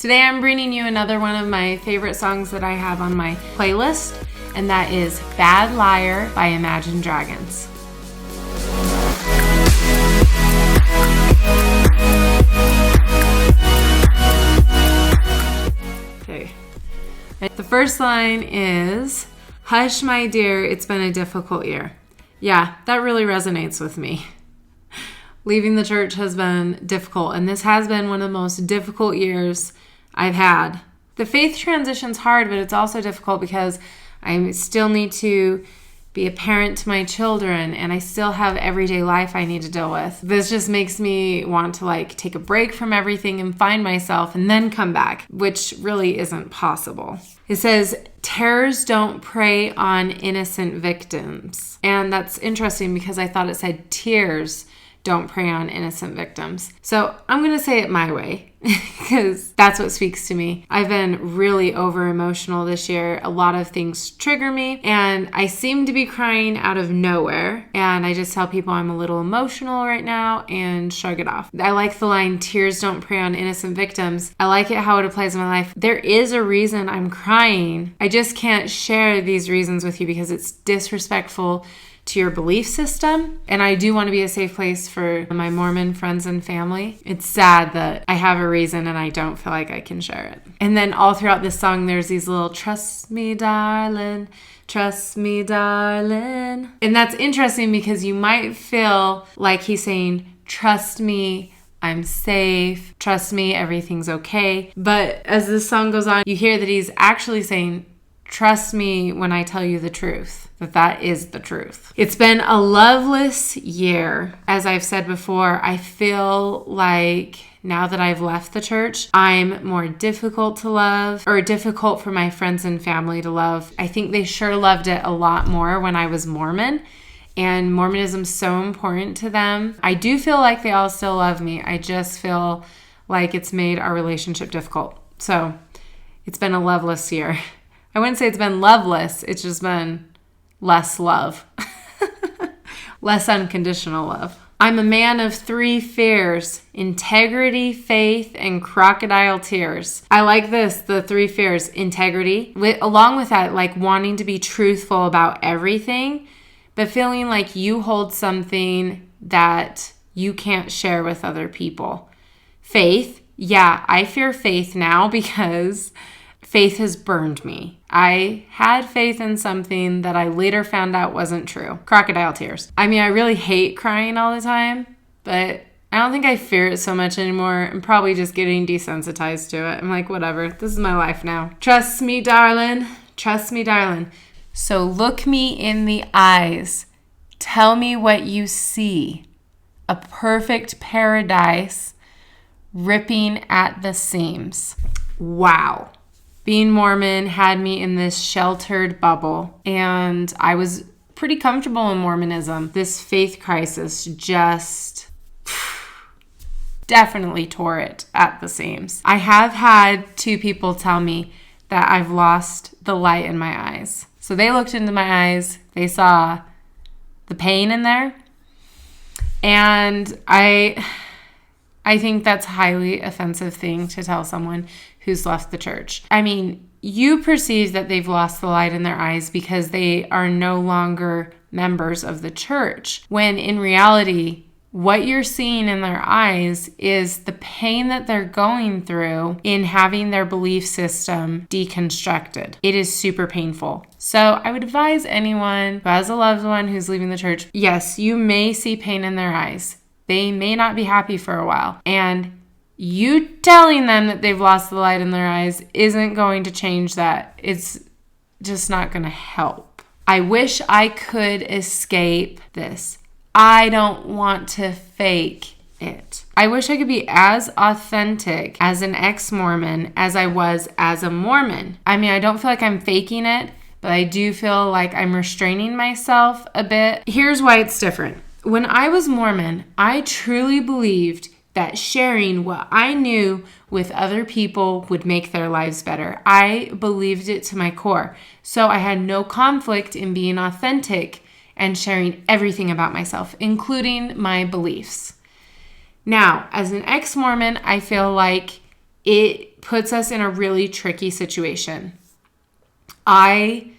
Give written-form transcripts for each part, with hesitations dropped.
Today I'm bringing you another one of my favorite songs that I have on my playlist, and that is Bad Liar by Imagine Dragons. Okay. The first line is, "Hush, my dear, it's been a difficult year." Yeah, that really resonates with me. Leaving the church has been difficult, and this has been one of the most difficult years I've had. The faith transition's hard, but it's also difficult because I still need to be a parent to my children, and I still have everyday life I need to deal with. This just makes me want to take a break from everything and find myself and then come back, which really isn't possible. It says, "Terrors don't prey on innocent victims." And that's interesting because I thought it said tears don't prey on innocent victims. So I'm going to say it my way because that's what speaks to me. I've been really over emotional this year. A lot of things trigger me and I seem to be crying out of nowhere. And I just tell people I'm a little emotional right now and shrug it off. I like the line, "Tears don't prey on innocent victims." I like it how it applies in my life. There is a reason I'm crying. I just can't share these reasons with you because it's disrespectful to your belief system. And I do want to be a safe place for my Mormon friends and family. It's sad that I have a reason and I don't feel like I can share it. And then all throughout this song, there's these little "trust me, darling, trust me, darling." And that's interesting because you might feel like he's saying, "Trust me, I'm safe. Trust me, everything's okay." But as this song goes on, you hear that he's actually saying, "Trust me when I tell you the truth." That is the truth. It's been a loveless year. As I've said before, I feel like now that I've left the church, I'm more difficult to love, or difficult for my friends and family to love. I think they sure loved it a lot more when I was Mormon, and Mormonism's so important to them. I do feel like they all still love me. I just feel like it's made our relationship difficult. So it's been a loveless year. I wouldn't say it's been loveless. It's just been less love. Less unconditional love. I'm a man of three fears: integrity, faith, and crocodile tears. I like this, the three fears. Integrity. Along with that, wanting to be truthful about everything, but feeling like you hold something that you can't share with other people. Faith. Yeah, I fear faith now because faith has burned me. I had faith in something that I later found out wasn't true. Crocodile tears. I mean, I really hate crying all the time, but I don't think I fear it so much anymore. I'm probably just getting desensitized to it. I'm like, whatever, this is my life now. Trust me, darling. Trust me, darling. So look me in the eyes. Tell me what you see. A perfect paradise ripping at the seams. Wow. Being Mormon had me in this sheltered bubble, and I was pretty comfortable in Mormonism. This faith crisis just definitely tore it at the seams. I have had two people tell me that I've lost the light in my eyes. So they looked into my eyes, they saw the pain in there, and I think that's a highly offensive thing to tell someone who's left the church. I mean, you perceive that they've lost the light in their eyes because they are no longer members of the church, when in reality, what you're seeing in their eyes is the pain that they're going through in having their belief system deconstructed. It is super painful. So I would advise anyone who has a loved one who's leaving the church, yes, you may see pain in their eyes. They may not be happy for a while. And you telling them that they've lost the light in their eyes isn't going to change that. It's just not going to help. I wish I could escape this. I don't want to fake it. I wish I could be as authentic as an ex-Mormon as I was as a Mormon. I mean, I don't feel like I'm faking it, but I do feel like I'm restraining myself a bit. Here's why it's different. When I was Mormon, I truly believed that sharing what I knew with other people would make their lives better. I believed it to my core. So I had no conflict in being authentic and sharing everything about myself, including my beliefs. Now, as an ex-Mormon, I feel like it puts us in a really tricky situation. I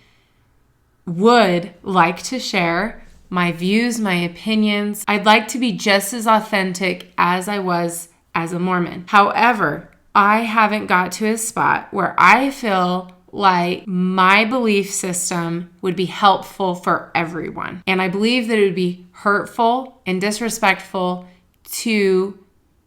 would like to share my views, my opinions. I'd like to be just as authentic as I was as a Mormon. However, I haven't got to a spot where I feel like my belief system would be helpful for everyone. And I believe that it would be hurtful and disrespectful to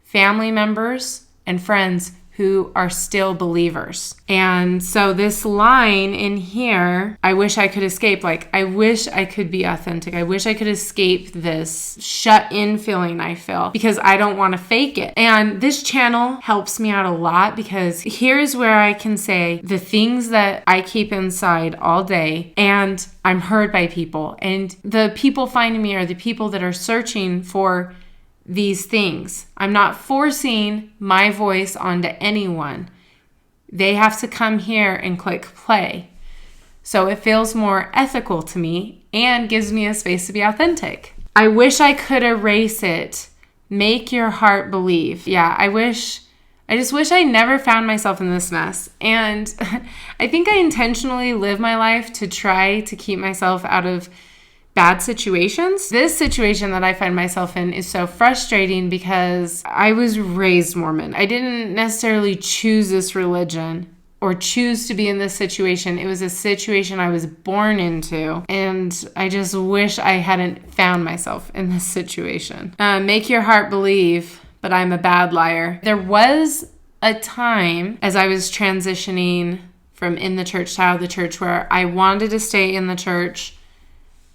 family members and friends who are still believers. And so this line in here, I wish I could escape. Like, I wish I could be authentic. I wish I could escape this shut in feeling I feel because I don't want to fake it. And this channel helps me out a lot because here's where I can say the things that I keep inside all day and I'm heard by people. And the people finding me are the people that are searching for these things. I'm not forcing my voice onto anyone. They have to come here and click play. So it feels more ethical to me and gives me a space to be authentic. I wish I could erase it. Make your heart believe. Yeah, I just wish I never found myself in this mess. And I think I intentionally live my life to try to keep myself out of bad situations. This situation that I find myself in is so frustrating because I was raised Mormon. I didn't necessarily choose this religion or choose to be in this situation. It was a situation I was born into, and I just wish I hadn't found myself in this situation. Make your heart believe, but I'm a bad liar. There was a time as I was transitioning from in the church to out of the church where I wanted to stay in the church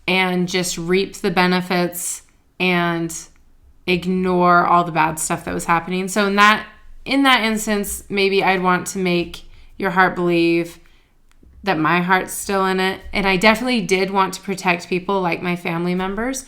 and just reap the benefits and ignore all the bad stuff that was happening. So in that instance, maybe I'd want to make your heart believe that my heart's still in it. And I definitely did want to protect people like my family members.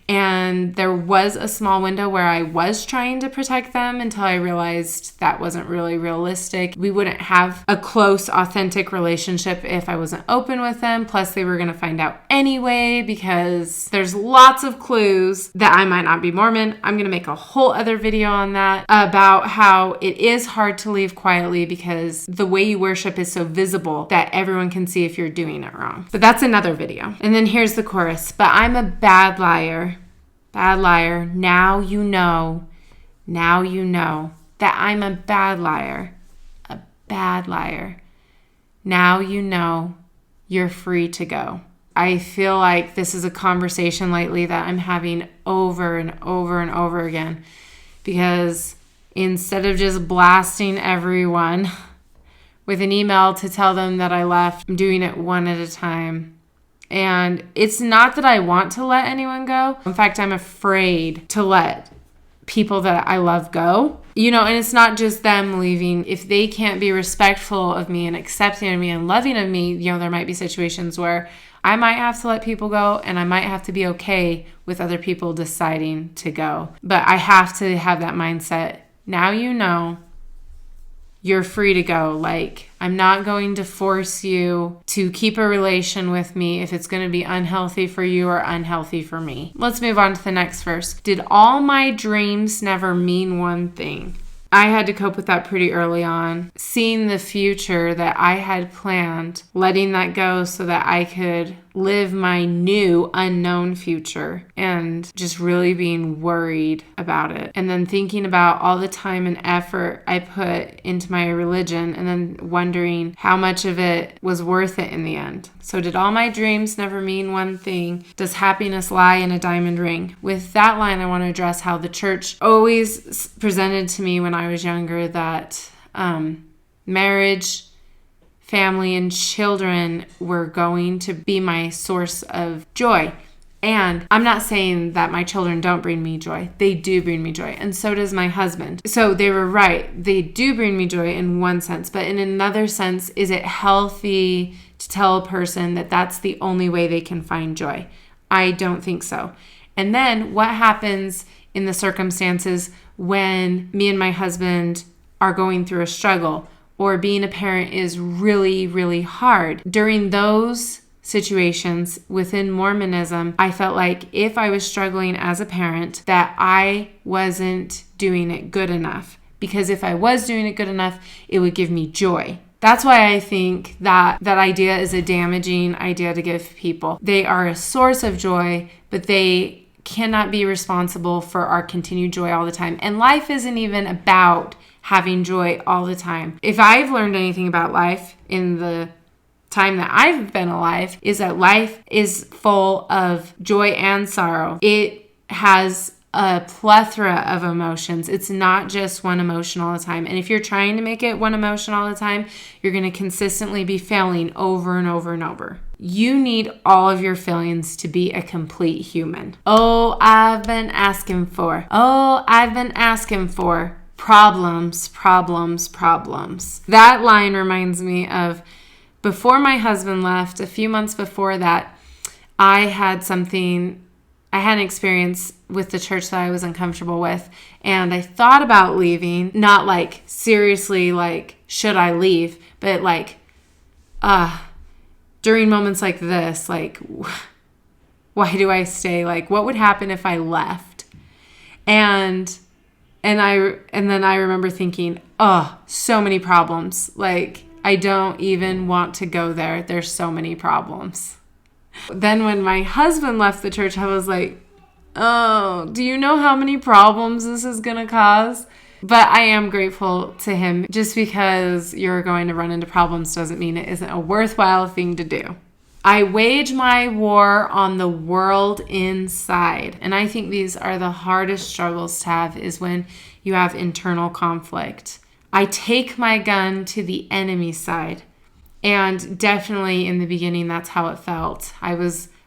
And there was a small window where I was trying to protect them until I realized that wasn't really realistic. We wouldn't have a close, authentic relationship if I wasn't open with them. Plus, they were going to find out anyway because there's lots of clues that I might not be Mormon. I'm going to make a whole other video on that about how it is hard to leave quietly because the way you worship is so visible that everyone can see if you're doing it wrong. But that's another video. And then here's the chorus. But I'm a bad liar. Bad liar, now you know that I'm a bad liar. A bad liar. Now you know you're free to go. I feel like this is a conversation lately that I'm having over and over and over again because instead of just blasting everyone with an email to tell them that I left, I'm doing it one at a time. And it's not that I want to let anyone go. In fact, I'm afraid to let people that I love go. And it's not just them leaving. If they can't be respectful of me and accepting of me and loving of me, there might be situations where I might have to let people go and I might have to be okay with other people deciding to go. But I have to have that mindset. Now you know you're free to go. Like, I'm not going to force you to keep a relation with me if it's going to be unhealthy for you or unhealthy for me. Let's move on to the next verse. Did all my dreams never mean one thing? I had to cope with that pretty early on. Seeing the future that I had planned, letting that go so that I could live my new unknown future and just really being worried about it. And then thinking about all the time and effort I put into my religion and then wondering how much of it was worth it in the end. So did all my dreams never mean one thing? Does happiness lie in a diamond ring? With that line, I want to address how the church always presented to me when I was younger that marriage, family, and children were going to be my source of joy. And I'm not saying that my children don't bring me joy. They do bring me joy. And so does my husband. So they were right. They do bring me joy in one sense. But in another sense, is it healthy to tell a person that that's the only way they can find joy? I don't think so. And then what happens in the circumstances when me and my husband are going through a struggle or being a parent is really, really hard? During those situations within Mormonism, I felt like if I was struggling as a parent, that I wasn't doing it good enough because if I was doing it good enough, it would give me joy. That's why I think that idea is a damaging idea to give people. They are a source of joy, but they cannot be responsible for our continued joy all the time. And life isn't even about having joy all the time. If I've learned anything about life in the time that I've been alive, is that life is full of joy and sorrow. It has a plethora of emotions. It's not just one emotion all the time. And if you're trying to make it one emotion all the time, you're going to consistently be failing over and over and over. You need all of your feelings to be a complete human. Oh, I've been asking for. Oh, I've been asking for problems, problems, problems. That line reminds me of before my husband left, a few months before that, I had an experience with the church that I was uncomfortable with, and I thought about leaving, not like seriously like, should I leave, but like, during moments like this, like, why do I stay? Like, what would happen if I left? And then I remember thinking, oh, so many problems. Like, I don't even want to go there. There's so many problems. Then when my husband left the church, I was like, oh, do you know how many problems this is going to cause? But I am grateful to him. Just because you're going to run into problems doesn't mean it isn't a worthwhile thing to do. I wage my war on the world inside. And I think these are the hardest struggles to have, is when you have internal conflict. I take my gun to the enemy side. And definitely in the beginning, that's how it felt. I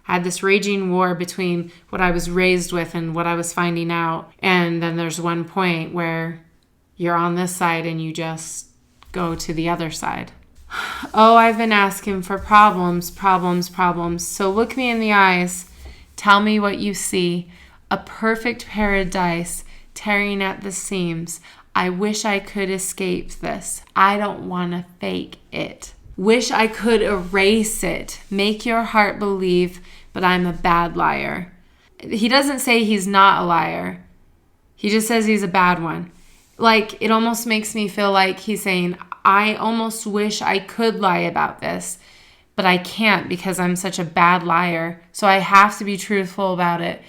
had this raging war between what I was raised with and what I was finding out. And then there's one point where you're on this side and you just go to the other side. Oh, I've been asking for problems, problems, problems. So look me in the eyes. Tell me what you see. A perfect paradise tearing at the seams. I wish I could escape this. I don't want to fake it. Wish I could erase it. Make your heart believe, but I'm a bad liar. He doesn't say he's not a liar. He just says he's a bad one. Like, it almost makes me feel like he's saying, I almost wish I could lie about this, but I can't because I'm such a bad liar. So I have to be truthful about it.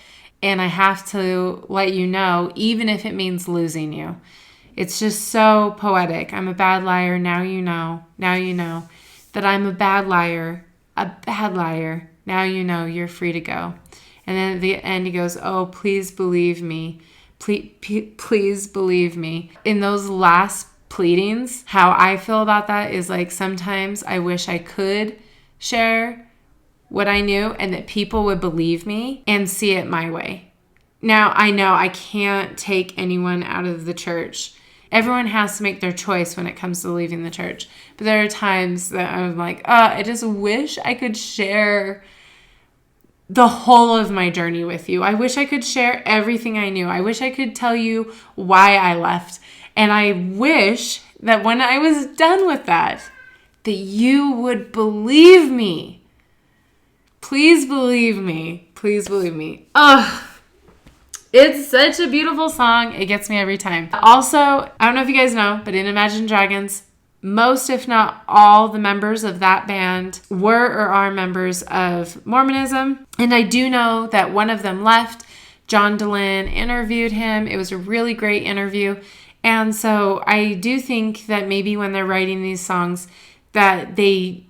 And I have to let you know, even if it means losing you. It's just so poetic. I'm a bad liar. Now you know. Now you know that I'm a bad liar. A bad liar. Now you know you're free to go. And then at the end he goes, oh, please believe me. Please believe me. In those last pleadings, how I feel about that is like, sometimes I wish I could share what I knew and that people would believe me and see it my way. Now, I know I can't take anyone out of the church. Everyone has to make their choice when it comes to leaving the church. But there are times that I'm like, I just wish I could share the whole of my journey with you. I wish I could share everything I knew. I wish I could tell you why I left. And I wish that when I was done with that you would believe me. Please believe me. Please believe me. Ugh. It's such a beautiful song. It gets me every time. Also, I don't know if you guys know, but in Imagine Dragons, most, if not all, the members of that band were or are members of Mormonism. And I do know that one of them left. John DeLynn interviewed him. It was a really great interview. And so I do think that maybe when they're writing these songs, that they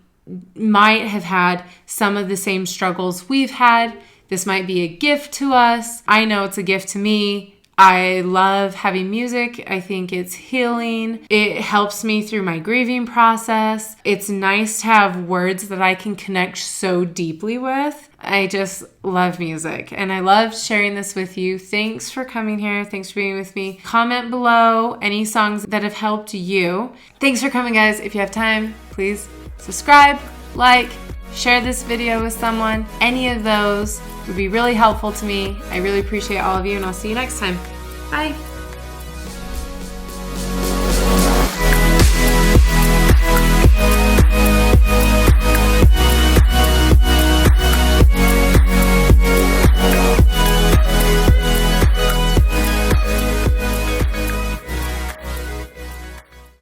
might have had some of the same struggles we've had. This might be a gift to us. I know it's a gift to me. I love having music. I think it's healing. It helps me through my grieving process. It's nice to have words that I can connect so deeply with. I just love music and I love sharing this with you. Thanks for coming here. Thanks for being with me. Comment below any songs that have helped you. Thanks for coming, guys. If you have time, please subscribe, like, share this video with someone. Any of those would be really helpful to me. I really appreciate all of you, and I'll see you next time. Bye.